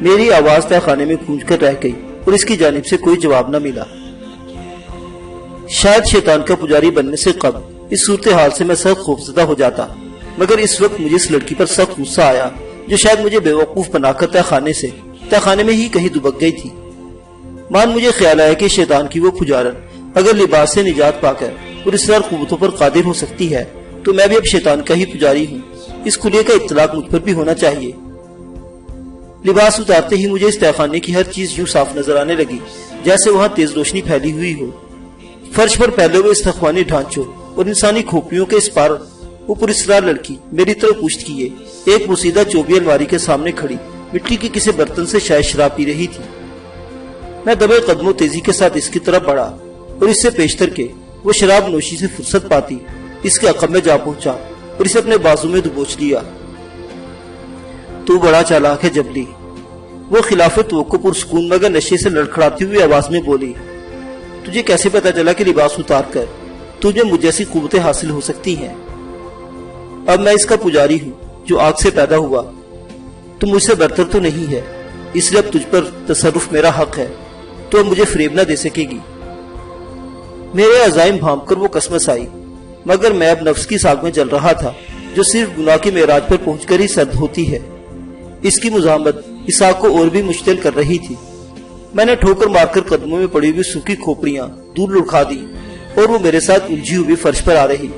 میری آواز تہ خانے میں گونج کر رہ گئی اور اس کی جانب سے کوئی جواب نہ ملا۔ شاید شیطان کا پجاری بننے سے قبل اس صورتحال سے میں سخت خوفزدہ ہو جاتا، مگر اس وقت مجھے اس لڑکی پر سخت غصہ آیا جو شاید مجھے بے وقوف بنا کر تہ خانے میں ہی کہیں دبک گئی تھی۔ مجھے خیال آیا کہ شیطان کی وہ پجارن اگر لباس سے نجات پا کر اور اسرار قوتوں پر قادر ہو سکتی ہے تو میں بھی اب شیطان کا ہی پجاری ہوں۔ اس کلیے کا اطلاق مجھ پر بھی ہونا چاہیے۔ لباس اتارتے ہی مجھے اس تہ خانے کی ہر چیز یوں صاف نظر آنے لگی جیسے وہاں تیز روشنی پھیلی ہوئی ہو۔ فرش پر پھیلے ہوئے استخوانی ڈھانچوں اور انسانی کھوپڑیوں کے اس پار وہ پراسرار لڑکی میری طرف پشت کیے ایک بوسیدہ چوبی الماری کے سامنے کھڑی مٹی کے کسی برتن سے شاید شراب پی رہی تھی۔ میں دبے قدموں تیزی کے ساتھ اس کی طرف بڑھا اور اس سے پیشتر کے وہ شراب نوشی سے فرصت پاتی اس کے عقب میں جا پہنچا اور اسے اپنے بازو میں دبوچ لیا۔ تو بڑا چالاک ہے جبلی، وہ خلاف توقع پرسکون مگر نشے سے لڑکھڑاتی ہوئی آواز میں بولی۔ تجھے کیسے پتا چلا کہ لباس اتار کر تجھے مجھ جیسی قوتیں حاصل ہو سکتی ہیں؟ اب میں اس کا پجاری ہوں جو آگ سے پیدا ہوا، تو مجھ سے برتر تو نہیں ہے، اس لیے اب تجھ پر تصرف میرا حق ہے، تو اب مجھے فریب نہ دے سکے گی۔ میرے عزائم بھانپ کر وہ کسمس آئی، مگر میں اب نفس کی ساگ میں جل رہا تھا جو صرف گناہ کی معراج پر پہنچ کر ہی سرد ہوتی ہے۔ اس کی مزاحمت اس آگ کو اور بھی مشتعل کر رہی تھی۔ میں نے ٹھوکر مار کر قدموں میں پڑی ہوئی سوکھی کھوپڑیاں دور لڑکھا دی اور وہ میرے ساتھ الجھی ہوئی فرش پر آ رہی۔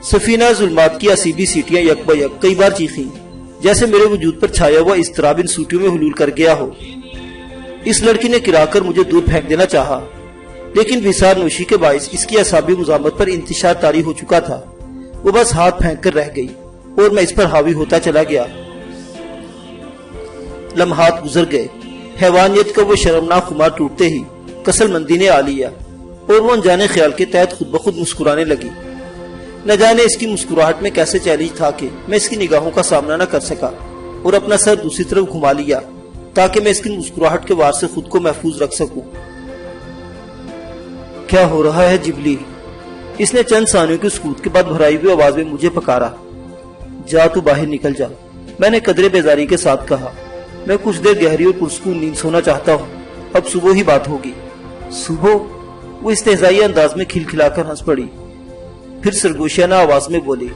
سفینہ ظلمات کی اسیبی سیٹیاں یک با یک کئی بار چیخیں جیسے میرے وجود پر چھایا ہوا اضطراب ان سوٹیوں میں حلول کر گیا ہو۔ اس لڑکی نے گرا کر مجھے دور پھینک دینا چاہا، لیکن وسار نوشی کے باعث اس کی اعصابی مزاحمت پر انتشار طاری ہو چکا تھا۔ وہ بس ہاتھ پھینک کر رہ گئی اور میں اس پر حاوی ہوتا چلا گیا۔ لمحات گزر گئے، حیوانیت کا وہ شرمناک خمار ٹوٹتے ہی کسل مندی نے آ لیا اور وہ انجانے خیال کے تحت خود بخود مسکرانے لگی۔ نہ جانے اس کی مسکراہٹ میں کیسے چیلنج تھا کہ میں اس کی نگاہوں کا سامنا نہ کر سکا اور اپنا سر دوسری طرف گھما لیا تاکہ میں اس کی مسکراہٹ کے وار سے خود کو محفوظ رکھ سکوں۔ کیا ہو رہا ہے جبلی؟ اس نے چند ثانیوں کی سکوت کے بعد بھرائی ہوئی آواز میں مجھے پکارا۔ جا تو باہر نکل جا، میں نے قدرے بیزاری کے ساتھ کہا۔ میں کچھ دیر گہری اور پرسکون نیند سونا چاہتا ہوں، اب صبح ہی بات ہوگی۔ صبح؟ وہ استہزائی انداز میں کھلکھلا کر ہنس پڑی، پھر سرگوشیانہ آواز میں بولی،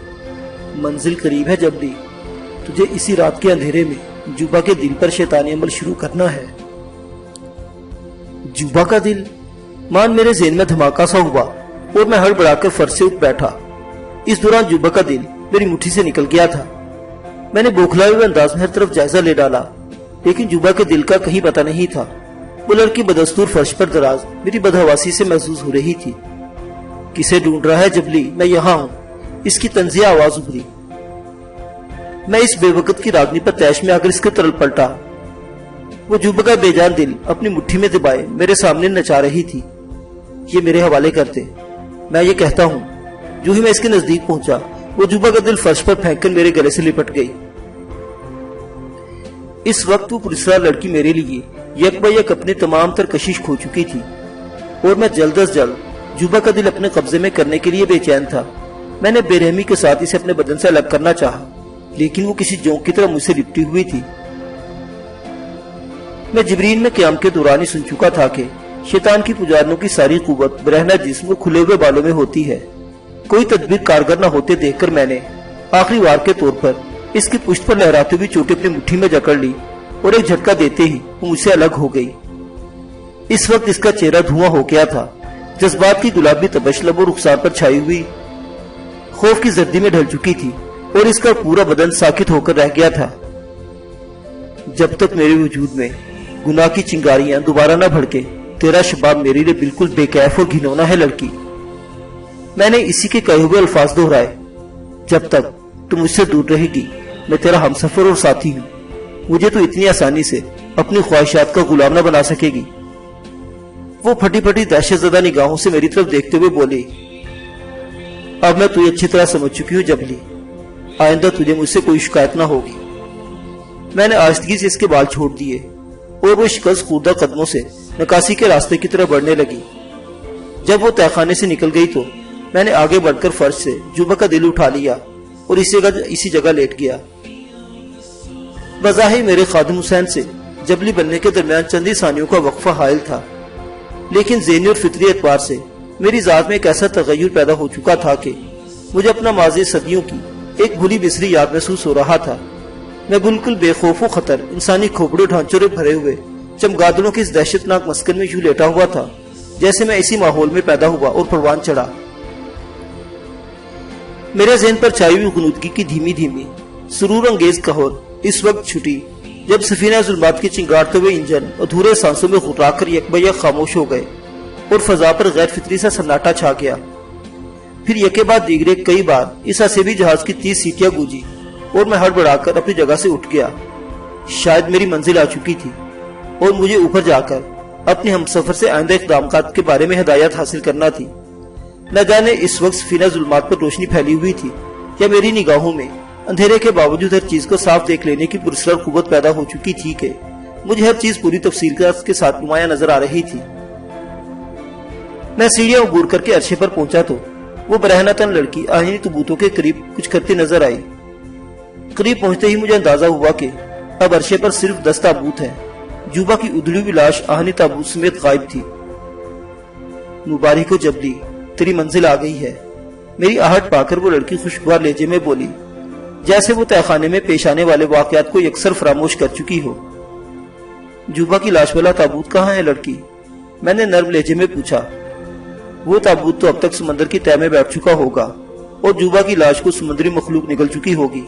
منزل قریب ہے جبلی، تجھے اسی رات کے اندھیرے میں جوبا کے دل پر شیطانی عمل شروع کرنا ہے۔ جوبا کا دل؟ میرے ذہن میں دھماکہ سا ہوا اور میں ہڑبڑا کر فرش سے اٹھ بیٹھا۔ اس دوران جوبا کا دل میری مٹھی سے نکل گیا تھا۔ میں نے بوکھلائے ہوئے انداز میں ہر طرف جائزہ لے ڈالا، لیکن جوبا کے دل کا کہیں پتہ نہیں تھا۔ وہ لڑکی بدستور فرش پر دراز میری بدحواسی سے محسوس ہو رہی تھی۔ کسے ڈھونڈ رہا ہے جبلی؟ میں یہاں ہوں، اس کی طنزیہ آواز ابھری۔ میں اس بے وقت کی راگنی پر تیش میں آ کر اس کے طرل پلٹا۔ وہ جوبا کا بے جان دل اپنی مٹھی میں دبائے میرے سامنے نچا رہی تھی۔ یہ میرے حوالے کرتے، میں یہ کہتا ہوں۔ جو ہی میں اس کے نزدیک پہنچا وہ جوبا کا دل فرش پر پھینک کر میرے گلے سے لپٹ گئی۔ اس وقت وہ پراسرار لڑکی میرے لیے یک با یک اپنی تمام تر کشش کھو چکی تھی اور میں جلد از جلد جوبا کا دل اپنے قبضے میں کرنے کے لیے بے چین تھا۔ میں نے بے رحمی کے ساتھ اسے اپنے بدن سے الگ کرنا چاہا، لیکن وہ کسی جونک کی طرح مجھ سے لپٹی ہوئی تھی۔ میں جبرین میں قیام کے دوران ہی سن چکا تھا کہ شیطان کی پجارنوں کی ساری قوت برہنہ جسم و کھلے ہوئے بالوں میں ہوتی ہے۔ کوئی تدبیر کارگر نہ ہوتے دیکھ کر میں نے آخری وار کے طور پر اس کی پشت پر لہراتی ہوئی چوٹی اپنی مٹھی میں جکڑ لی اور ایک جھٹکا دیتے ہی وہ مجھ سے الگ ہو گئی۔ اس وقت اس کا چہرہ دھواں ہو گیا تھا، جذبات کی گلابی تبش لب و رخسار پر چھائی ہوئی خوف کی زردی میں ڈھل چکی تھی اور اس کا پورا بدن ساکت ہو کر رہ گیا تھا۔ جب تک میرے وجود میں گناہ کی چنگاریاں دوبارہ نہ بھڑکے، تیرا شباب میرے لیے بالکل بے کیف اور گھنونا ہے لڑکی۔ میں نے اسی کے کہے ہوئے الفاظ دہرائے، جب تک تم مجھ سے دور رہے گی میں تیرا ہمسفر اور ساتھی ہوں، مجھے تو اتنی آسانی سے اپنی خواہشات کا غلام نہ بنا سکے گی۔ وہ پھٹی پھٹی دہشت زدہ نگاہوں سے میری طرف دیکھتے ہوئے بولی، اب میں تجھے اچھی طرح سمجھ چکی ہوں جبلی، آئندہ تجھے مجھ سے کوئی شکایت نہ ہوگی۔ میں نے آہستگی سے اس کے بال چھوڑ دیے اور وہ شکست خوردہ قدموں سے نکاسی کے راستے کی طرف بڑھنے لگی۔ جب وہ تہ خانے سے نکل گئی تو میں نے آگے بڑھ کر فرش سے جوبا کا دل اٹھا لیا اور اسی جگہ لیٹ گیا۔ بظاہر میرے خادم حسین سے جبلی بننے کے درمیان چند ہی ثانیوں کا وقفہ حائل تھا، لیکن ذہنی اور فطری اعتبار سے میری ذات میں ایک ایسا تغیر پیدا ہو چکا تھا کہ مجھے اپنا ماضی صدیوں کی ایک بھولی بسری یاد محسوس ہو رہا تھا۔ میں بالکل بے خوف و خطر انسانی کھوپڑے ڈھانچوں سے بھرے ہوئے چمگادڑوں کے اس دہشت ناک مسکن میں یوں لیٹا ہوا تھا جیسے میں اسی ماحول میں پیدا ہوا اور پروان چڑھا۔ میرے ذہن پر چھائی ہوئی غنودگی کی دھیمی دھیمی سرور انگیز قہر اس وقت چھٹی جب سفینہ ظلمات کے چنگاڑتے ہوئے انجن ادھورے سانسوں میں غرا کر یک بہ یک خاموش ہو گئے اور فضا پر غیر فطری سا سناٹا چھا گیا۔ پھر یکے بعد دیگرے کئی بار اس حسیبی جہاز کی 30 سیٹیاں گونجی اور میں ہڑبڑا کر اپنی جگہ سے اٹھ گیا۔ شاید میری منزل آ چکی تھی اور مجھے اوپر جا کر اپنے ہمسفر سے آئندہ اقدامات کے بارے میں ہدایت حاصل کرنا تھی۔ نہ جانے اس وقت سفینہ ظلمات پر روشنی پھیلی ہوئی تھی یا میری نگاہوں میں اندھیرے کے باوجود ہر چیز کو صاف دیکھ لینے کی پرسرار قوت پیدا ہو چکی تھی کہ مجھے ہر چیز پوری تفصیل کے ساتھ نمایاں نظر آ رہی تھی۔ میں سیڑھیاں عبور کر کے عرشے پر پہنچا تو وہ برہنہ تن لڑکی آہنی تبوتوں کے قریب کچھ کرتی نظر آئی۔ قریب پہنچتے ہی مجھے اندازہ ہوا کہ اب عرشے پر صرف 10 تابوت ہیں۔ جوبا کی ادھڑی ہوئی لاش آہنی تابوت سمیت غائب تھی۔ مبارک ہو جبلی، تیری منزل آ گئی ہے، میری آہٹ پا کر وہ لڑکی خوشگوار لہجے میں بولی، جیسے وہ تہہ خانے میں پیش آنے والے واقعات کو یکسر فراموش کر چکی ہو۔ جوبا کی لاش والا تابوت کہاں ہے لڑکی؟ میں نے نرم لہجے میں پوچھا۔ وہ تابوت تو اب تک سمندر کی تہہ میں بیٹھ چکا ہوگا اور جوبا کی لاش کو سمندری مخلوق نگل چکی ہوگی۔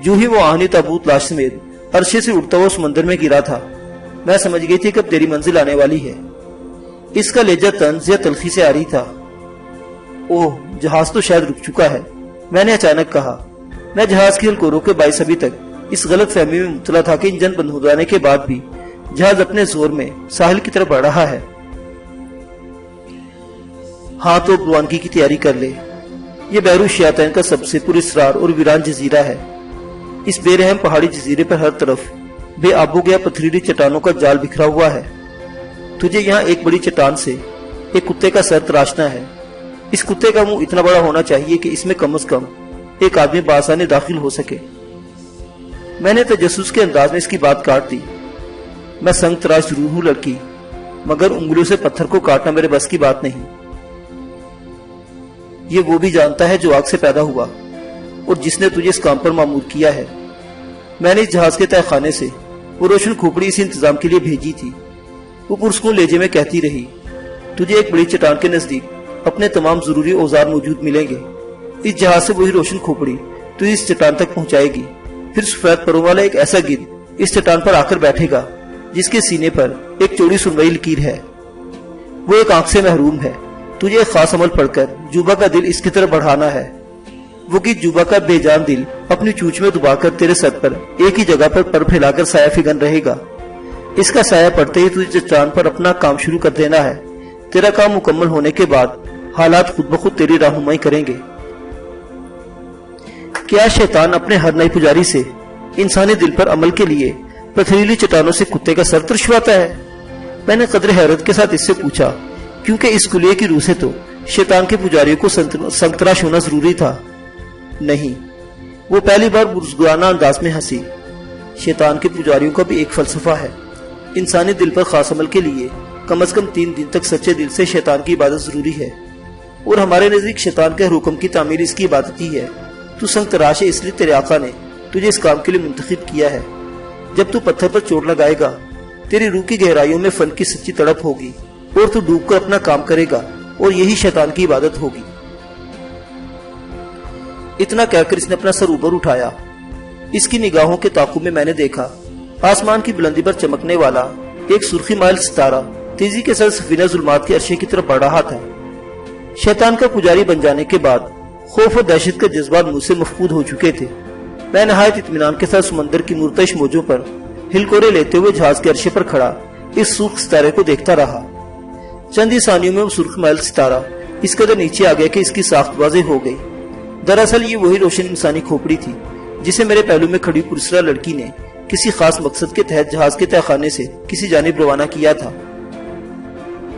جو ہی وہ آہنی تابوت لاش سمیت عرشے سے اڑتا ہوا سمندر میں گرا تھا، میں سمجھ گئی تھی کہ اب تیری منزل آنے والی ہے۔ اس کا لہجہ طنز یا تلخی سے آ رہی تھا۔ اوہ، جہاز تو شاید رک چکا ہے، میں نے اچانک کہا۔ میں جہاز کی ہلکوروں کے باعث ابھی تک اس غلط فہمی میں مبتلا تھا کہ انجن بند ہو جانے کے بعد بھی جہاز اپنے زور میں ساحل کی طرف بڑھ رہا ہے۔ ہاں تو روانگی کی تیاری کر لے، یہ بحر الشیاطین کا سب سے پر اسرار اور ویران جزیرہ ہے۔ اس بے رحم پہاڑی جزیرے پر ہر طرف بے آب و گیا پتھریلی چٹانوں کا جال بکھرا ہوا ہے۔ تجھے یہاں ایک بڑی چٹان سے ایک کتے کا سر تراشنا ہے۔ اس کتے کا منہ اتنا بڑا ہونا چاہیے کہ اس میں کم از کم ایک آدمی بآسانی داخل ہو سکے۔ میں نے تجسس کے انداز میں اس کی بات کاٹ دی۔ میں سنگ تراش ضرور ہوں لڑکی، مگر انگلیوں سے پتھر کو کاٹنا میرے بس کی بات نہیں۔ یہ وہ بھی جانتا ہے جو آگ سے پیدا ہوا اور جس نے تجھے اس کام پر مامور کیا ہے۔ میں نے اس جہاز کے تہہ خانے سے وہ روشن کھوپڑی اس انتظام کے لیے بھیجی تھی۔ وہ پرسکون لہجے میں کہتی رہی، تجھے ایک بڑی چٹان کے نزدیک اپنے تمام ضروری اوزار موجود ملیں گے۔ اس جہاز سے وہی روشن کھوپڑی تو اس چٹان تک پہنچائے گی۔ پھر سفید پروں والا ایک ایسا گدھ اس چٹان پر آ کر بیٹھے گا جس کے سینے پر ایک چوڑی سرمئی لکیر ہے۔ وہ ایک آنکھ سے محروم ہے۔ تجھے ایک خاص عمل پڑھ کر جوبا کا دل اس کی طرف بڑھانا ہے۔ وہ گدھ جوبا کا بے جان دل اپنی چونچ میں دبا کر تیرے سر پر ایک ہی جگہ پر پر پھیلا کر سایہ فگن رہے گا۔ اس کا سایہ پڑتے ہی تجھے چٹان پر اپنا کام شروع کر دینا ہے۔ تیرا کام مکمل ہونے کے بعد حالات خود بخود تیری رہنمائی کریں گے۔ کیا شیطان اپنے ہر نئے پجاری سے انسانی دل پر عمل کے لیے پتھریلی چٹانوں سے کتے کا سر ترشواتا ہے؟ میں نے قدر حیرت کے ساتھ اس سے پوچھا، کیونکہ اس کلیے کی روح سے تو شیطان کے پجاریوں کو سنگتراش ہونا ضروری تھا۔ نہیں، وہ پہلی بار بزرگانہ انداز میں ہنسی۔ شیطان کے پجاریوں کا بھی ایک فلسفہ ہے۔ انسانی دل پر خاص عمل کے لیے کم از کم 3 دن تک سچے دل سے شیطان کی عبادت ضروری ہے، اور ہمارے نزدیک شیطان کے حکم کی تعمیر اس کی عبادت ہی ہے۔ تو سنگ تراش ہے، اس لیے تیرے آقا نے تجھے اس کام کے لیے منتخب کیا ہے۔ جب تو پتھر پر چوٹ لگائے گا، تیری روح کی گہرائیوں میں فن کی سچی تڑپ ہوگی اور تو ڈوب کر اپنا کام کرے گا، اور یہی شیطان کی عبادت ہوگی۔ اتنا کہہ کر اس نے اپنا سر اوپر اٹھایا۔ اس کی نگاہوں کے تعاقب میں میں نے دیکھا آسمان کی بلندی پر چمکنے والا ایک سرخی مائل ستارہ تیزی کے ساتھ سفینہ ظلمات کے عرشے کی طرف بڑھ رہا تھا۔ شیطان کا پجاری بن جانے کے بعد خوف اور دہشت کے جذبات مجھ سے مفقود ہو چکے تھے۔ میں نہایت اطمینان کے ساتھ سمندر کی مرتعش موجوں پر ہلکورے لیتے ہوئے جہاز کے عرشے پر کھڑا اس سرخ ستارے کو دیکھتا رہا۔ چند ہی ثانیوں میں وہ سرخ مائل ستارہ اس قدر نیچے آ گیا کہ اس کی ساخت واضح ہو گئی۔ دراصل یہ وہی روشن انسانی کھوپڑی تھی جسے میرے پہلو میں کھڑی پرسرا لڑکی نے کسی خاص مقصد کے تحت جہاز کے تہہ خانے سے کسی جانب روانہ کیا تھا۔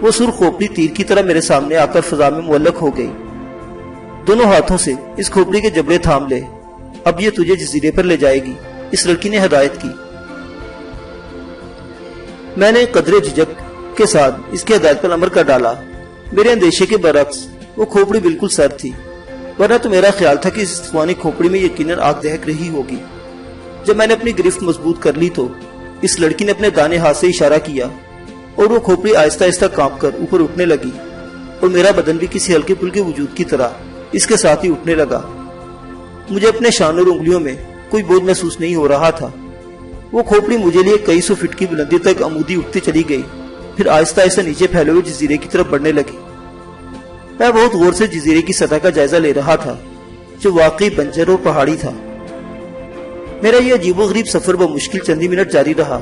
وہ سرخ کھوپڑی تیر کی طرح میرے سامنے آ کر فضا میں معلق ہو گئی۔ دونوں ہاتھوں سے اس کھوپڑی کے جبڑے تھام لے، اب یہ تجھے جزیرے پر لے جائے گی اس لڑکی نے ہدایت کی۔ میں نے قدرے جھجک کے ساتھ اس کی ہدایت پر عمل کر ڈالا۔ میرے اندیشے کے برعکس وہ کھوپڑی بالکل سرد تھی، ورنہ تو میرا خیال تھا کہ اس استوانی کھوپڑی میں یقیناً آگ دہک رہی ہوگی۔ جب میں نے اپنی گرفت مضبوط کر لی تو اس لڑکی نے اپنے دانے ہاتھ سے اشارہ کیا اور وہ کھوپڑی آہستہ آہستہ کانپ کر اوپر اٹھنے لگی، اور میرا بدن بھی کسی ہلکے پھلکے وجود کی طرح اس کے ساتھ ہی اٹھنے لگا۔ مجھے اپنے شانوں اور انگلیوں میں کوئی بوجھ محسوس نہیں ہو رہا تھا۔ وہ کھوپڑی مجھے لیے کئی سو فٹ کی بلندی تک عمودی اٹھتی چلی گئی، پھر آہستہ آہستہ نیچے پھیلے ہوئے جزیرے کی طرف بڑھنے لگی۔ میں بہت غور سے جزیرے کی سطح کا جائزہ لے رہا تھا، جو واقعی بنجر اور پہاڑی تھا۔ میرا یہ عجیب و غریب سفر بمشکل چندی منٹ جاری رہا،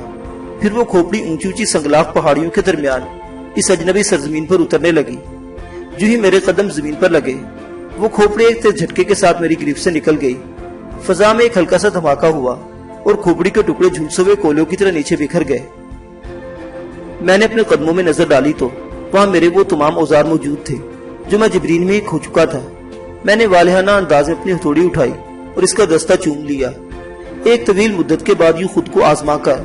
پھر وہ کھوپڑی اونچی اونچی سنگلاخ پہاڑیوں کے درمیان اس اجنبی سرزمین پر اترنے لگی۔ جو ہی میرے قدم زمین پر لگے، وہ کھوپڑی ایک تیز جھٹکے کے ساتھ میری گرفت سے نکل گئی۔ فضا میں ایک ہلکا سا دھماکہ ہوا اور کھوپڑی کے ٹکڑے جھلسے ہوئے کولیوں کی طرح نیچے بکھر گئے۔ میں نے اپنے قدموں میں نظر ڈالی تو وہاں میرے وہ تمام اوزار موجود تھے جو میں جبرین میں ہی کھو چکا تھا۔ میں نے والہانہ انداز میں اپنی ہتھوڑی اٹھائی اور اس کا دستہ چوم لیا۔ ایک طویل مدت کے بعد یوں خود کو آزما کر،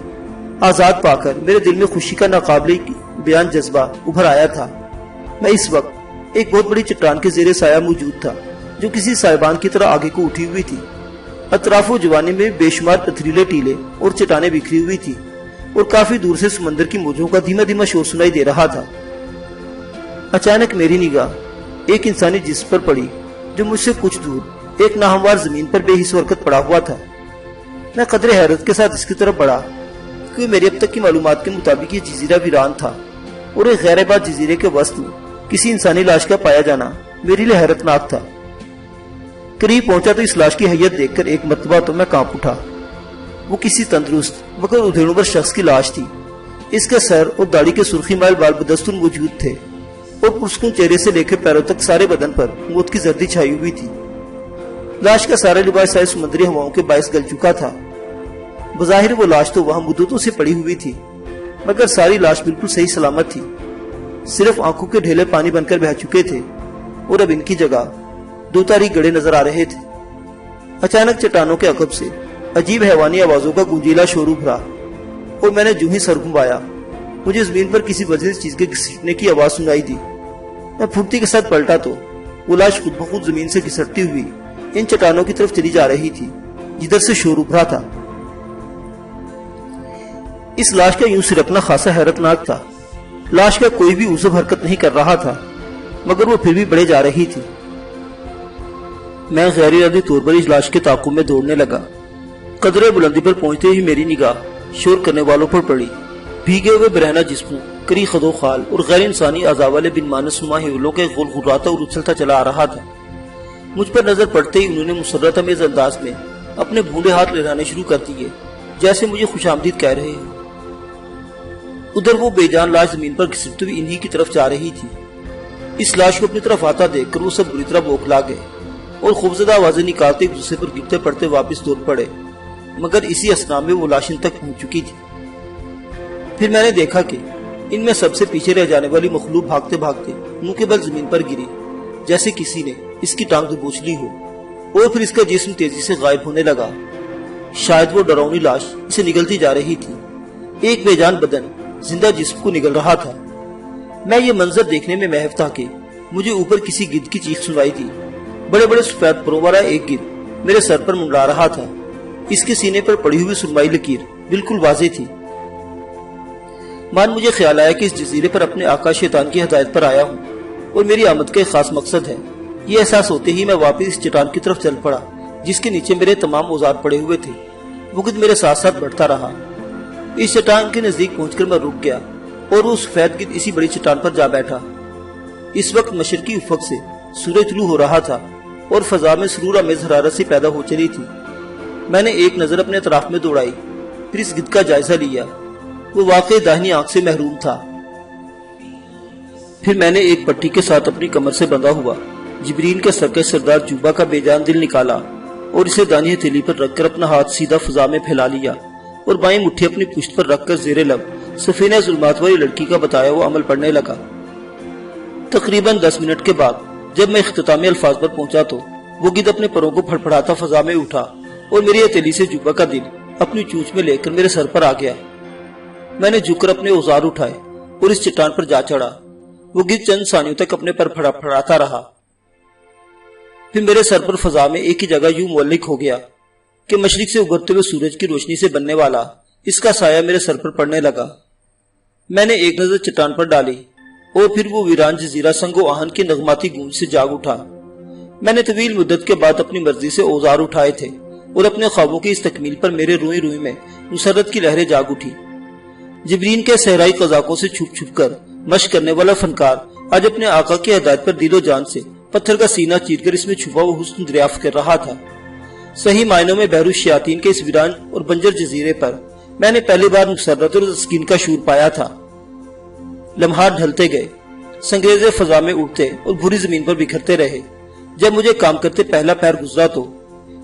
آزاد پا کر میرے دل میں خوشی کا ناقابل بیان جذبہ ابھر آیا تھا۔ میں اس وقت ایک بہت بڑی چٹان کے زیر سایہ موجود تھا، جو کسی سائبان کی طرح آگے کو اٹھی ہوئی تھی۔ اطراف و جوانی میں بے شمار پتھریلے ٹیلے اور چٹانیں بکھری ہوئی تھی، اور کافی دور سے سمندر کی موجوں کا دھیما دھیما شور سنائی دے رہا تھا۔ اچانک میری نگاہ ایک انسانی جسم پر پڑی، جو مجھ سے کچھ دور ایک ناہموار زمین پر بے حس حرکت پڑا ہوا تھا۔ میں قدرے حیرت کے ساتھ اس کی طرف بڑھا، کیونکہ میری اب تک کی معلومات کے مطابق یہ جزیرہ ویران تھا، اور ایک غیر آباد جزیرے کے وسط میں کسی انسانی لاش کا پایا جانا میرے لیے حیرت ناک تھا۔ قریب پہنچا تو اس لاش کی حیت دیکھ کر ایک مرتبہ تو میں کانپ اٹھا۔ وہ کسی تندرست مگر ادھیڑ شخص کی لاش تھی۔ اس کے سر اور داڑھی کے سرخی مائل بال بدستور موجود تھے، اور پرسکون چہرے سے لے کر پیروں تک سارے بدن پر موت کی زردی چھائی ہوئی تھی۔ لاش کا سارا لباس سارے سمندری ہواؤں کے باعث گل چکا تھا۔ بظاہر وہ لاش تو وہاں مدتوں سے پڑی ہوئی تھی، مگر ساری لاش بالکل صحیح سلامت تھی۔ صرف آنکھوں کے ڈھیلے پانی بن کر بہہ چکے تھے، اور اب ان کی جگہ دو تاریک گڑے نظر آ رہے تھے۔ اچانک چٹانوں کے عقب سے عجیب حیوانی آوازوں کا گونجیلا شور ابھرا، اور میں نے جو ہی سر گھمایا، مجھے زمین پر کسی وزن چیز کے گھسیٹنے کی آواز سنائی دی۔ میں پھرتی کے ساتھ پلٹا تو وہ لاش خود بخود زمین سے گھسٹتی ہوئی ان چٹانوں کی طرف چلی جا رہی تھی جدھر سے شور ابھرا تھا۔ اس لاش کا یوں سرکنا خاصا حیرت ناک تھا۔ لاش کا کوئی بھی عضو حرکت نہیں کر رہا تھا، مگر وہ پھر بھی بڑھے جا رہی تھی۔ میں غیر ارادی طور پر اس لاش کے تعاقب میں دوڑنے لگا۔ قدرے بلندی پر پہنچتے ہی میری نگاہ شور کرنے والوں پر پڑی۔ بھیگے ہوئے برہنہ جسموں، کری خد و خال اور غیر انسانی اعضاء والے بن مانس نما ہیولوں کے غلغلاتا اور اچھلتا چلا آ رہا تھا۔ مجھ پر نظر پڑتے ہی انہوں نے مسرت امیز انداز میں اپنے بھونڈے ہاتھ لہرانے شروع کر دیے، جیسے مجھے خوش آمدید کہہ رہے ہوں۔ ادھر وہ بے جان لاش زمین پر گھسٹتی ہوئی انہی کی طرف جا رہی تھی۔ اس لاش کو اپنی طرف آتا دیکھ کر وہ سب بری طرح بوکھلا گئے، اور خوفزدہ آوازیں نکالتے ایک دوسرے پر گرتے پڑتے واپس دوڑ پڑے، مگر اسی اسنا میں وہ لاش ان تک پہنچ چکی تھی۔ پھر میں نے دیکھا کہ ان میں سب سے پیچھے رہ جانے والی مخلوق بھاگتے بھاگتے منہ کے بل زمین پر گری، جیسے کسی نے اس کی ٹانگ دبوچ لی ہو، اور پھر اس کا جسم تیزی سے غائب ہونے لگا۔ شاید وہ ڈراؤنی لاش اسے نگلتی جا رہی تھی۔ ایک بے جان بدن زندہ جسم کو نگل رہا تھا۔ میں یہ منظر دیکھنے میں محو تھا کہ مجھے اوپر کسی گدھ کی چیخ سنائی دی۔ بڑے بڑے سفید پروں والا ایک گدھ میرے سر پر منڈرا رہا تھا۔ اس کے سینے پر پڑی ہوئی سرمائی لکیر بالکل واضح تھی۔ مجھے خیال آیا کہ اس جزیرے پر اپنے آقا شیطان کی ہدایت پر آیا ہوں، اور میری آمد کا ایک خاص مقصد ہے۔ یہ احساس ہوتے ہی میں واپس اس چٹان کی طرف چل پڑا جس کے نیچے میرے تمام اوزار پڑے ہوئے تھے۔ وہ گدھ میرے ساتھ ساتھ بڑھتا رہا۔ اس چٹان کے نزدیک پہنچ کر میں رک گیا، اور وہ سفید گدھ اسی بڑی چٹان پر جا بیٹھا۔ اس وقت مشرقی افق سے سورج طلوع ہو رہا تھا، اور فضا میں سرور آمیز حرارت سے پیدا ہو چلی تھی۔ میں نے ایک نظر اپنے اطراف میں دوڑائی، پھر اس گدھ کا جائزہ لیا۔ وہ واقعی داہنی آنکھ سے محروم تھا۔ پھر میں نے ایک پٹی کے ساتھ اپنی کمر سے بندھا ہوا جبرین کے سرکش سردار جوبا کا بے جان دل نکالا، اور اسے دانی ہتھیلی پر رکھ کر اپنا ہاتھ سیدھا فضا میں پھیلا لیا، اور بائیں مٹھی اپنی پشت پر رکھ کر زیر لب سفینہ ظلمات والی لڑکی کا بتایا ہوا عمل پڑھنے لگا۔ تقریباً 10 منٹ کے بعد جب میں اختتامی الفاظ پر پہنچا تو وہ گدھ اپنے پروں کو پھڑپڑاتا فضا میں اٹھا، اور میری ہتھیلی سے جوبا کا دل اپنی چونچ میں لے کر میرے سر پر آ گیا۔ میں نے جھک کر اپنے اوزار اٹھائے اور اس چٹان پر جا چڑھا۔ وہ گرد چند ثانیوں تک اپنے پر پھڑاتا رہا، پھر میرے سر پر فضا میں ایک ہی جگہ یوں معلق ہو گیا کہ مشرق سے ابھرتے ہوئے سورج کی روشنی سے بننے والا اس کا سایہ میرے سر پر پڑنے لگا۔ میں نے ایک نظر چٹان پر ڈالی اور پھر وہ ویران جزیرہ سنگ و آہن کی نغماتی گونج سے جاگ اٹھا۔ میں نے طویل مدت کے بعد اپنی مرضی سے اوزار اٹھائے تھے اور اپنے خوابوں کی اس تکمیل پر میرے روئی روئی میں مسرت کی لہریں جاگ اٹھی۔ جبرین کے صحرائی قزاقوں سے چھپ چھپ کر مشق کرنے والا فنکار آج اپنے آقا کی ہدایت پر دل و جان سے پتھر کا سینہ چیر کر اس میں چھپا وہ حسن دریافت کر رہا تھا۔ صحیح معنوں میں بحر الشیاطین کے اس ویران اور بنجر جزیرے پر میں نے پہلی بار مسرت اور تسکین کا شعور پایا تھا۔ لمحات ڈھلتے گئے، سنگریزے فضا میں اڑتے اور بھوری زمین پر بکھرتے رہے۔ جب مجھے کام کرتے پہلا پیر گزرا تو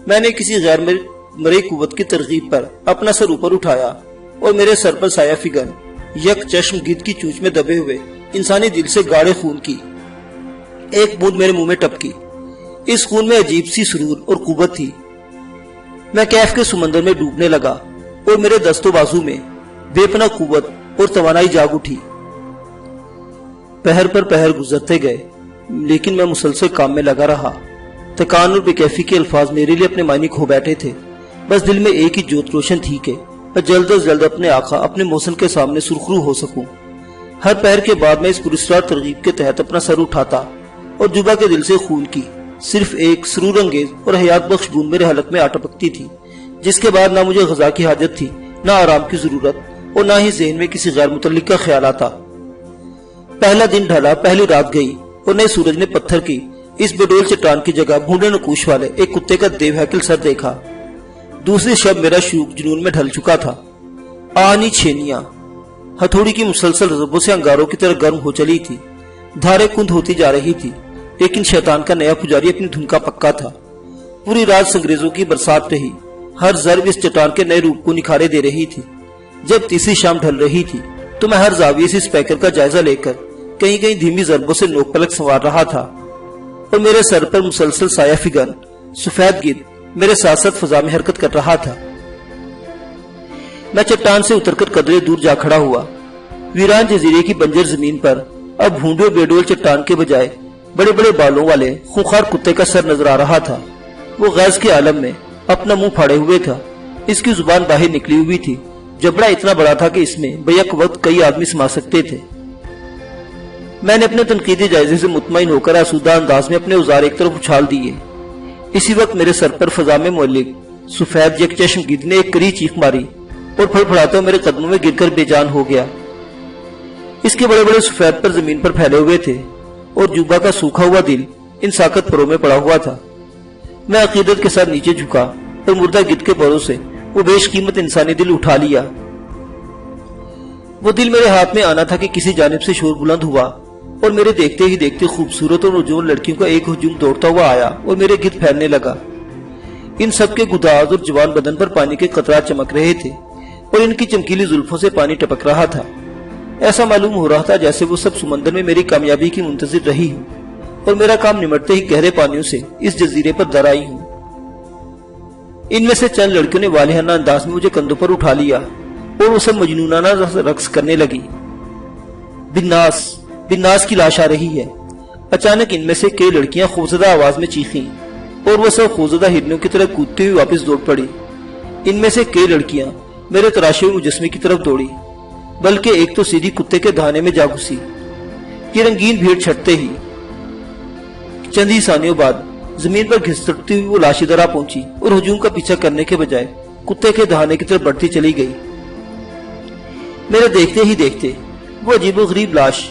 میں نے کسی غیر مرئی قوت کی ترغیب پر اپنا سر اوپر اٹھایا اور میرے سر پر سایہ فگن یک چشم گدھ کی چونچ میں دبے ہوئے انسانی دل سے گاڑے خون کی ایک بوند میرے منہ میں ٹپکی۔ اس خون میں عجیب سی سرور اور قوت تھی۔ میں کیف کے سمندر میں ڈوبنے لگا اور میرے دست و بازو میں بے پناہ قوت اور توانائی جاگ اٹھی۔ پہر پر پہر گزرتے گئے لیکن میں مسلسل کام میں لگا رہا۔ تکان اور بے کیفی کے الفاظ میرے لیے اپنے معنی کھو بیٹھے تھے۔ بس دل میں ایک ہی جوت روشن تھی کہ میں جلد از جلد اپنے آقا اپنے محسن کے سامنے سرخرو ہو سکوں۔ ہر پہر کے بعد میں اس پراسرار ترغیب کے تحت اپنا سر اٹھاتا اور جبا کے دل سے خون کی صرف ایک سرور انگیز اور حیات بخش بوند میرے حلق میں آٹپکتی تھی، جس کے بعد نہ مجھے غذا کی حاجت تھی، نہ آرام کی ضرورت، اور نہ ہی ذہن میں کسی غیر متعلق کا خیال آتا۔ پہلا دن ڈھلا، پہلی رات گئی اور نئے سورج نے پتھر کی اس بڈول چٹان کی جگہ بھونڈے نقوش والے ایک کتے کا دیو ہیکل سر دیکھا۔ دوسری شب میرا شوق جنون میں ڈھل چکا تھا۔ آنی چھینیاں ہتھوڑی کی مسلسل رزبوں سے انگاروں کی طرح گرم ہو چلی تھی، دھاریں کند ہوتی جا رہی تھی، لیکن شیطان کا نیا پجاری اپنی دھن کا پکا تھا۔ پوری رات سنگریزوں کی برسات رہی، ہر ضرب اس چٹان کے نئے روپ کو نکھارے دے رہی تھی۔ جب تیسری شام ڈھل رہی تھی تو میں ہر زاویے سے اسپیکر کا جائزہ لے کر کہیں کہیں دھیمی ضربوں سے نوک پلک سنوار رہا تھا، اور میرے سر پر مسلسل سایہ فگن سفید گرد میرے ساتھ ساتھ فضا میں حرکت کر رہا تھا۔ میں چٹان سے اتر کر قدرے دور جا کھڑا ہوا۔ ویران جزیرے کی بنجر زمین پر اب بھونڈے بیڈول چٹان کے بجائے بڑے بڑے بالوں والے خونخوار کتے کا سر نظر آ رہا تھا۔ وہ غیظ کے عالم میں اپنا منہ پھاڑے ہوئے تھا، اس کی زبان باہر نکلی ہوئی تھی، جبڑا اتنا بڑا تھا کہ اس میں بیک وقت کئی آدمی سما سکتے تھے۔ میں نے اپنے تنقیدی جائزے سے مطمئن ہو کر آسودہ انداز میں اپنے اوزار ایک طرف اچھال دیے۔ اسی وقت میرے سر پر فضا میں معلق سفید یک چشم گدھ نے ایک کری چیخ ماری اور پھڑ پھڑاتے میرے قدموں میں گر کر بے جان ہو گیا۔ اس کے بڑے بڑے سفید پر زمین پر پھیلے ہوئے تھے اور جوبا کا سوکھا ہوا دل ان ساکت پروں میں پڑا ہوا تھا۔ میں عقیدت کے ساتھ نیچے جھکا اور مردہ گدھ کے پروں سے وہ بیش قیمت انسانی دل اٹھا لیا۔ وہ دل میرے ہاتھ میں آنا تھا کہ کسی جانب سے شور بلند ہوا اور میرے دیکھتے ہی دیکھتے خوبصورت اور نوجوان لڑکیوں کا ایک ہجوم دوڑتا ہوا آیا اور میرے گرد پھیلنے لگا۔ ان سب کے گداز اور جوان بدن پر پانی کے قطرات چمک رہے تھے اور ان کی چمکیلی زلفوں سے پانی ٹپک رہا تھا۔ ایسا معلوم ہو رہا تھا جیسے وہ سب سمندر میں میری کامیابی کی منتظر رہی ہوں اور میرا کام نمٹتے ہی گہرے پانیوں سے اس جزیرے پر در آئی ہوں۔ ان میں سے چند لڑکیوں نے والہانہ انداز میں مجھے کندھوں پر اٹھا لیا اور وہ سب مجنونانہ رقص کرنے لگی۔ بناس کی لاش آ رہی ہے۔ اچانک ان میں سے کئی لڑکیاں خوفزدہ آواز میں چیخیں اور وہ سب خوفزدہ ہرنوں کی طرح کودتے ہوئے واپس دوڑ پڑی۔ ان میں سے کئی لڑکیاں میرے تراشے ہوئے مجسمے کی طرف دوڑی، بلکہ ایک تو سیدھی کتے کے دہانے میں جا گھسی۔ یہ رنگین بھیڑ چھٹتے ہی چند ہی ثانیوں بعد زمین پر گھسٹتی ہوئی وہ لاش ادھر آ پہنچی اور ہجوم کا پیچھا کرنے کے بجائے کتے کے دہانے کی طرف بڑھتی چلی گئی۔ میرے دیکھتے ہی دیکھتے وہ عجیب و غریب لاش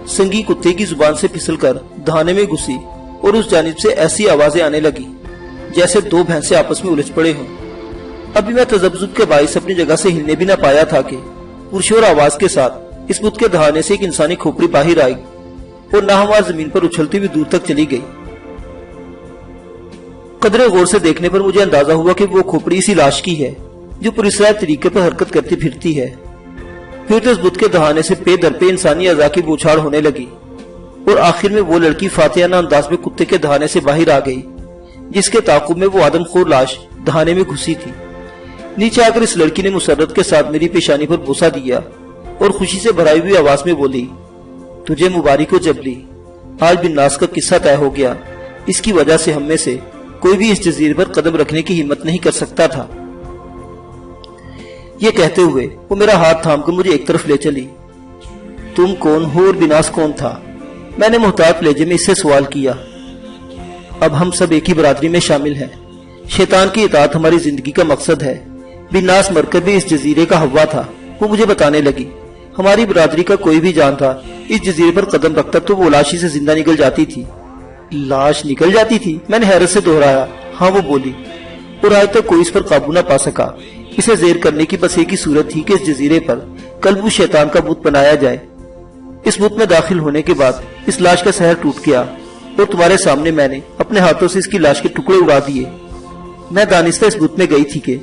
سنگی کتے کی زبان سے پھسل کر دہانے میں گھسی اور اس جانب سے ایسی آوازیں آنے لگی جیسے دو بھینسیں آپس میں الجھ پڑے ہوں۔ ابھی میں تذبذب کے باعث اپنی جگہ سے ہلنے بھی نہ پایا تھا کہ پرشور آواز کے ساتھ اس بت کے دہانے سے ایک انسانی کھوپڑی باہر آئی اور ناہموار زمین پر اچھلتی ہوئی دور تک چلی گئی۔ قدرے غور سے دیکھنے پر مجھے اندازہ ہوا کہ وہ کھوپڑی اسی لاش کی ہے جو پراسرار طریقے پر حرکت کرتی پھرتی ہے۔ پھر تو اس بت کے دہانے سے پے در پے انسانی اعضاء کی بوچھاڑ ہونے لگی اور آخر میں وہ لڑکی فاتحانہ انداز میں کتے کے دہانے سے باہر آ گئی جس کے تعاقب میں وہ آدم خور لاش دہانے میں گھسی تھی۔ نیچے آ کر اس لڑکی نے مسرت کے ساتھ میری پیشانی پر بوسہ دیا اور خوشی سے بھرائی ہوئی آواز میں بولی، تجھے مبارک ہو جبلی، آج بن ناس کا قصہ طے ہو گیا۔ اس کی وجہ سے ہم میں سے کوئی بھی اس جزیرے پر قدم رکھنے کی ہمت نہیں کر سکتا تھا۔ یہ کہتے ہوئے وہ میرا ہاتھ تھام کر مجھے ایک طرف لے چلی۔ تم کون ہو اور بناس کون تھا؟ میں نے محتاط لہجے میں اس سے سوال کیا۔ اب ہم سب ایک ہی برادری میں شامل ہیں۔ شیطان کی اطاعت ہماری زندگی کا مقصد ہے۔ بناس مر کر بھی اس جزیرے کا ہوا تھا۔ وہ مجھے بتانے لگی، ہماری برادری کا کوئی بھی جان تھا اس جزیرے پر قدم رکھتا تو وہ لاشی سے زندہ نکل جاتی تھی۔ لاش نکل جاتی تھی؟ میں نے حیرت سے دہرایا۔ ہاں، وہ بولی، اور آج تک کوئی اس پر قابو نہ پا سکا۔ اسے زیر کرنے کی بس ایک ہی صورت تھی کہ اس جزیرے پر کلب شیطان کا بت بنایا جائے۔ اس بت میں داخل ہونے کے بعد اس لاش کا سحر ٹوٹ گیا اور تمہارے سامنے میں نے اپنے ہاتھوں سے اس کی لاش کے ٹکڑے اڑا دیے۔ میں دانستہ اس بت میں گئی تھی کہ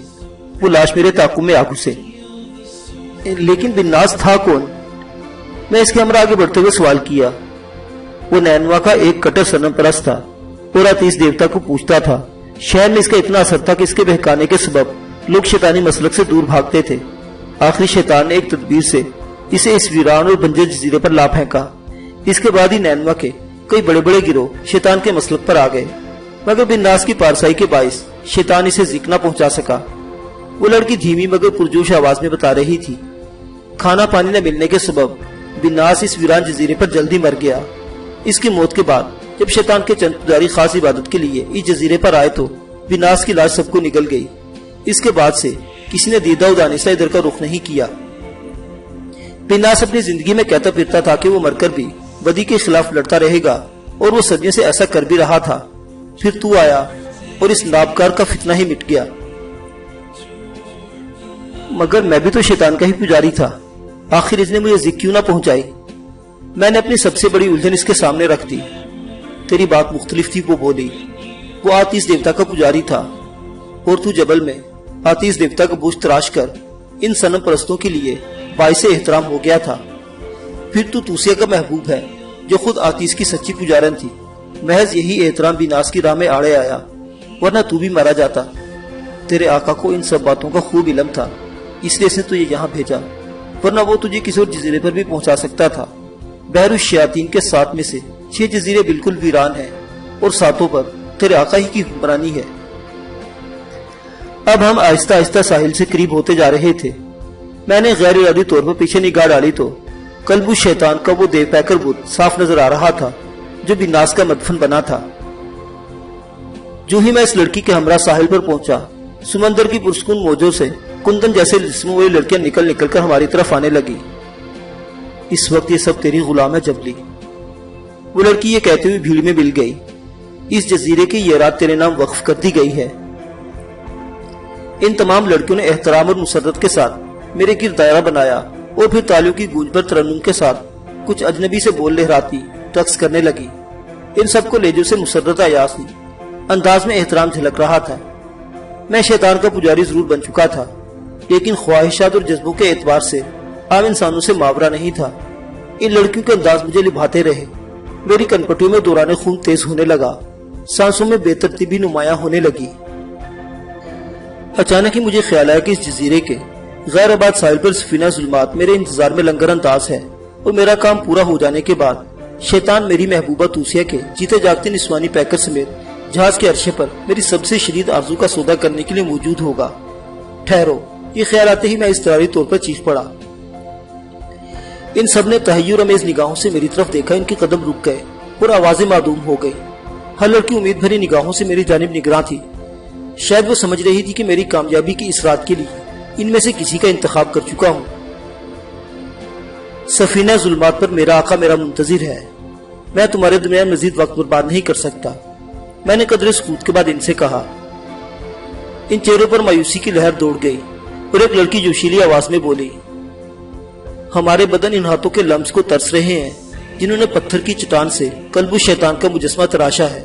وہ لاش میرے تعاقب میں آ گھسے۔ لیکن بناس تھا کون؟ میں اس کے ہمراہ آگے بڑھتے ہوئے سوال کیا۔ وہ نینوا کا ایک کٹر صنم پرست تھا اور آتیش دیوتا کو پوجتا تھا۔ شہر میں اس کا اتنا اثر تھا کہ اس کے بہکانے کے سبب لوگ شیطانی مسلک سے دور بھاگتے تھے۔ آخری شیطان نے ایک تدبیر سے اسے اس ویران اور بنجر جزیرے پر لا پھینکا۔ اس کے بعد ہی نینوا کے کئی بڑے بڑے گروہ شیطان کے مسلک پر آ گئے، مگر بناس کی پارسائی کے باعث شیطان اسے ذکر نہ پہنچا سکا۔ وہ لڑکی دھیمی مگر پرجوش آواز میں بتا رہی تھی، کھانا پانی نہ ملنے کے سبب بناس اس ویران جزیرے پر جلدی مر گیا۔ اس کی موت کے بعد جب شیطان کے چند پجاری خاص عبادت کے لیے اس جزیرے پر آئے تو بناس کی لاش سب کو نگل گئی۔ اس کے بعد سے کسی نے دیدہ و دانستہ ادھر کا رخ نہیں کیا۔ بناس اپنی زندگی میں کہتا پھرتا تھا کہ وہ مر کر بھی بدی کے خلاف لڑتا رہے گا، اور وہ صدیوں سے ایسا کر بھی رہا تھا۔ پھر تو آیا اور اس نابکار کا فتنہ ہی مٹ گیا۔ مگر میں بھی تو شیطان کا ہی پجاری تھا، آخر اس نے مجھے ذکر کیوں نہ پہنچائی؟ میں نے اپنی سب سے بڑی الجھن اس کے سامنے رکھ دی۔ تیری بات مختلف تھی، وہ بولی۔ وہ آتیش دیوتا کا پجاری تھا اور تو جبل میں آتیش دیوتا کا بوجھ تراش کر ان صنم پرستوں کے لیے باعث احترام ہو گیا تھا۔ پھر تو توسیہ کا محبوب ہے جو خود آتیش کی سچی پجارن تھی۔ محض یہی احترام بناس کی راہ میں آڑے آیا، ورنہ تو بھی مارا جاتا۔ تیرے آقا کو ان سب باتوں کا خوب علم تھا، اس لیے سے تجھے یہاں بھیجا، ورنہ وہ تجھے کسی اور جزیرے پر بھی پہنچا سکتا تھا۔ بحر الشیاطین کے 7 میں سے 6 جزیرے بالکل ویران ہیں اور 7 پر تیرے آقا ہی کی حکمرانی ہے۔ اب ہم آہستہ آہستہ ساحل سے قریب ہوتے جا رہے تھے۔ میں نے غیر ارادی طور پر پیچھے نگاہ ڈالی تو کلب شیطان کا وہ دیو پیکر بت صاف نظر آ رہا تھا جو بناس کا مدفن بنا تھا۔ جو ہی میں اس لڑکی کے ہمراہ ساحل پر پہنچا، سمندر کی پرسکون موجوں سے کندن جیسے جسموں والی لڑکیاں نکل نکل کر ہماری طرف آنے لگی۔ اس وقت یہ سب تیری غلام ہے جبلی، وہ لڑکی یہ کہتے ہوئے بھیڑ میں مل گئی۔ اس جزیرے کی یہ رات تیرے نام وقف کر دی گئی ہے۔ ان تمام لڑکیوں نے احترام اور مسرت کے ساتھ میرے گرد دائرہ بنایا اور پھر تالیوں کی گونج پر ترنم کے ساتھ کچھ اجنبی سے بول لہراتی رقص کرنے لگی۔ ان سب کو لیجو سے مسرت ایاسی انداز میں احترام جھلک رہا تھا۔ میں شیطان کا پجاری ضرور بن چکا تھا، لیکن خواہشات اور جذبوں کے اعتبار سے عام انسانوں سے ماورا نہیں تھا۔ ان لڑکیوں کے انداز مجھے لبھاتے رہے۔ میری کنپٹیوں میں دوران خون تیز ہونے لگا، سانسوں میں بے ترتیبی نمایاں ہونے لگی۔ اچانک ہی مجھے خیال آیا کہ اس جزیرے کے غیر آباد ساحل پر سفینہ ظلمات میرے انتظار میں لنگر انداز ہے، اور میرا کام پورا ہو جانے کے بعد شیطان میری محبوبہ توسیہ کے جیتے جاگتے نسوانی پیکر سمیت جہاز کے عرشے پر میری سب سے شدید آرزو کا سودا کرنے کے لیے موجود ہوگا۔ ٹھہرو، یہ خیال آتے ہی میں اضطراری طور پر چیخ پڑا۔ ان سب نے تحیر امیز نگاہوں سے میری طرف دیکھا، ان کے قدم رک گئے اور آوازیں معدوم ہو گئی۔ ہر لڑکی امید بھری نگاہوں سے میری جانب نگراں تھی۔ شاید وہ سمجھ رہی تھی کہ میری کامیابی کی اس رات کے لیے ان میں سے کسی کا انتخاب کر چکا ہوں۔ سفینہ ظلمات پر میرا آقا میرا منتظر ہے، میں تمہارے درمیان مزید وقت برباد نہیں کر سکتا، میں نے قدر سکوت کے بعد ان سے کہا۔ ان چہروں پر مایوسی کی لہر دوڑ گئی اور ایک لڑکی جوشیلی آواز میں بولی، ہمارے بدن ان ہاتھوں کے لمس کو ترس رہے ہیں جنہوں نے پتھر کی چٹان سے کلب شیطان کا مجسمہ تراشا ہے۔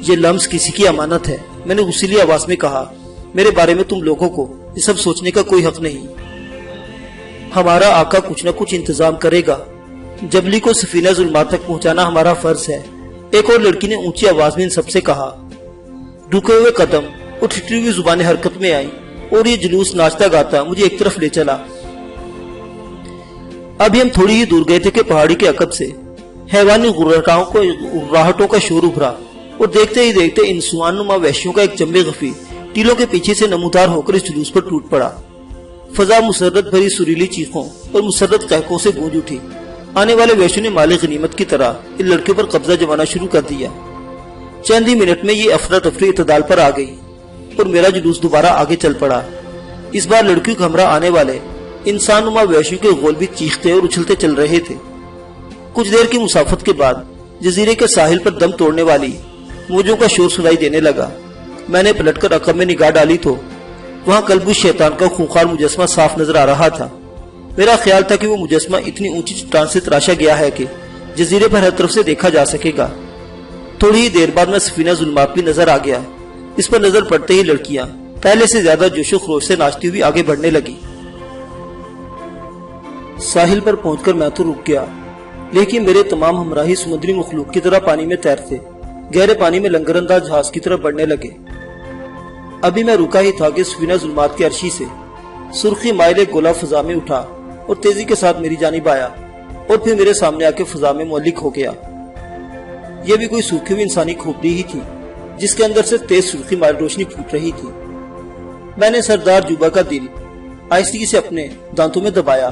یہ لمس کسی کی امانت ہے، میں نے غصیلی آواز میں کہا۔ میرے بارے میں تم لوگوں کو یہ سب سوچنے کا کوئی حق نہیں۔ ہمارا آقا کچھ نہ کچھ انتظام کرے گا، جبلی کو سفینہ ظلمات تک پہنچانا ہمارا فرض ہے۔ ایک اور لڑکی نے اونچی آواز میں ان سب سے کہا۔ رکے ہوئے قدم اور ٹھٹری ہوئی زبانیں حرکت میں آئیں اور یہ جلوس ناچتا گاتا مجھے ایک طرف لے چلا۔ ابھی ہم تھوڑی ہی دور گئے تھے کہ پہاڑی کے عقب سے حیوانی غراہٹوں کا شور ابھرا اور دیکھتے ہی دیکھتے انسان نما وحشیوں کا ایک جمع غفی ٹیلوں کے پیچھے سے نمودار ہو کر اس جلوس پر ٹوٹ پڑا۔ فضا مسرت بھری سریلی چیخوں اور مسرت قہقوں سے گونج اٹھی۔ آنے والے وحشیوں نے مال غنیمت کی طرح ان لڑکیوں پر قبضہ جمانا شروع کر دیا۔ چند ہی منٹ میں یہ افراتفری اعتدال پر آ گئی اور میرا جلوس دوبارہ آگے چل پڑا۔ اس بار لڑکیوں کے ہمراہ آنے والے انسان نما وحشیوں کے غول بھی چیختے اور اچھلتے چل رہے تھے۔ کچھ دیر کی مسافت کے بعد جزیرے کے ساحل پر دم توڑنے والی موجوں کا شور سنائی دینے لگا۔ میں نے پلٹ کر عقب میں نگاہ ڈالی تو وہاں کلبوش شیطان کا خونخوار مجسمہ صاف نظر آ رہا تھا۔ میرا خیال تھا کہ وہ مجسمہ اتنی اونچی چٹان سے تراشا گیا ہے کہ جزیرے پر ہر طرف سے دیکھا جا سکے گا۔ تھوڑی ہی دیر بعد میں سفینہ ظلمات بھی نظر آ گیا۔ اس پر نظر پڑتے ہی لڑکیاں پہلے سے زیادہ جوش و خروش سے ناچتی ہوئی آگے بڑھنے لگی۔ ساحل پر پہنچ کر میں تو رک گیا، لیکن میرے تمام ہمراہی سمندری مخلوق کی طرح پانی میں تیرتے گہرے پانی میں لنگر انداز جہاز کی طرح بڑھنے لگے۔ ابھی میں رکا ہی تھا کہ سفینہ ظلمات کے عرشی سے سرخی مائل ایک گولا فضا میں اٹھا اور تیزی کے ساتھ میری جانب آیا اور پھر میرے سامنے آ کے فضا میں معلق ہو گیا۔ یہ بھی کوئی سوکھی ہوئی انسانی کھوپڑی ہی تھی جس کے اندر سے تیز سرخی مائل روشنی پھوٹ رہی تھی۔ میں نے سردار جوبا کا دل آہستگی سے اپنے دانتوں میں دبایا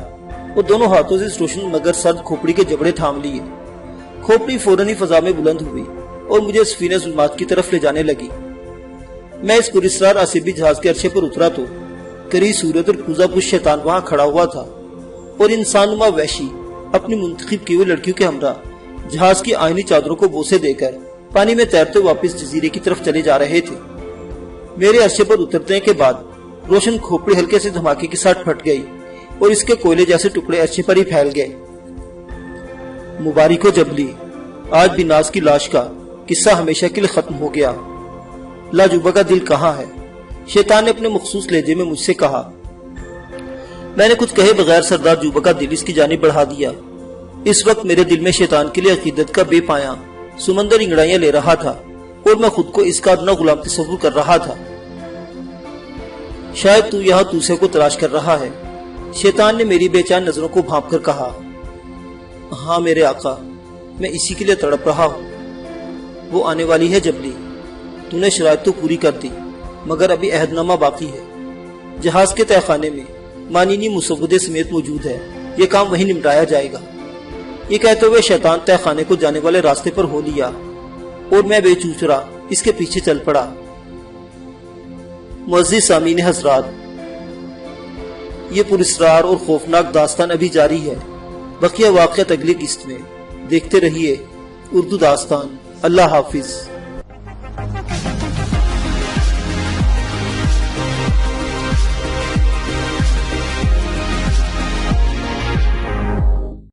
اور دونوں ہاتھوں سے اس روشن مگر سرد کھوپڑی کے جبڑے تھام لیے۔ کھوپڑی فوراً ہی فضا میں بلند ہوئی اور مجھے سفینہ ظلمات کی طرف لے جانے لگی۔ میں اس پراسرار آسیبی جہاز کے عرصے پر اترا تو کری صورت اور پوزا پوش شیطان وہاں کھڑا ہوا تھا اور انسان نما وحشی اپنی منتخب کی ہوئی لڑکیوں کے ہمراہ جہاز کی آئینی چادروں کو بوسے دے کر پانی میں تیرتے واپس جزیرے کی طرف چلے جا رہے تھے۔ میرے عرصے پر اترنے کے بعد روشن کھوپڑی ہلکے سے دھماکے کے ساتھ پھٹ گئی اور اس کے کوئلے جیسے ٹکڑے عرصے پر ہی پھیل گئے۔ مبارک ہو جبلی، آج بھی ناز کی لاش کا قصہ ہمیشہ کے لیے ختم ہو گیا۔ لاجوبا کا دل کہاں ہے؟ شیطان نے اپنے مخصوص لہجے میں مجھ سے کہا۔ میں نے کچھ کہے بغیر سردار جوبا کا دل اس کی جانب بڑھا دیا۔ اس وقت میرے دل میں شیطان کے لیے عقیدت کا بے پایاں سمندر انگڑائیاں لے رہا تھا اور میں خود کو اس کا ادنا غلام تصور کر رہا تھا۔ شاید تو یہاں توسے کو تلاش کر رہا ہے، شیطان نے میری بے چین نظروں کو بھانپ کر کہا۔ ہاں میرے آقا، میں اسی کے لیے تڑپ رہا ہوں۔ وہ آنے والی ہے جبلی، تو نے شرائط تو پوری کر دی مگر ابھی عہد نامہ باقی ہے۔ جہاز کے تہہ خانے میں مانینی مسودے سمیت موجود ہے، یہ کام وہیں نمٹایا جائے گا۔ یہ کہتے ہوئے شیطان تہہ خانے کو جانے والے راستے پر ہو لیا اور میں بے چوچرا اس کے پیچھے چل پڑا۔ معزز سامعین حضرات، یہ پراسرار اور خوفناک داستان ابھی جاری ہے، بقیہ واقعات اگلی قسط میں۔ دیکھتے رہیے اردو داستان۔ اللہ حافظ۔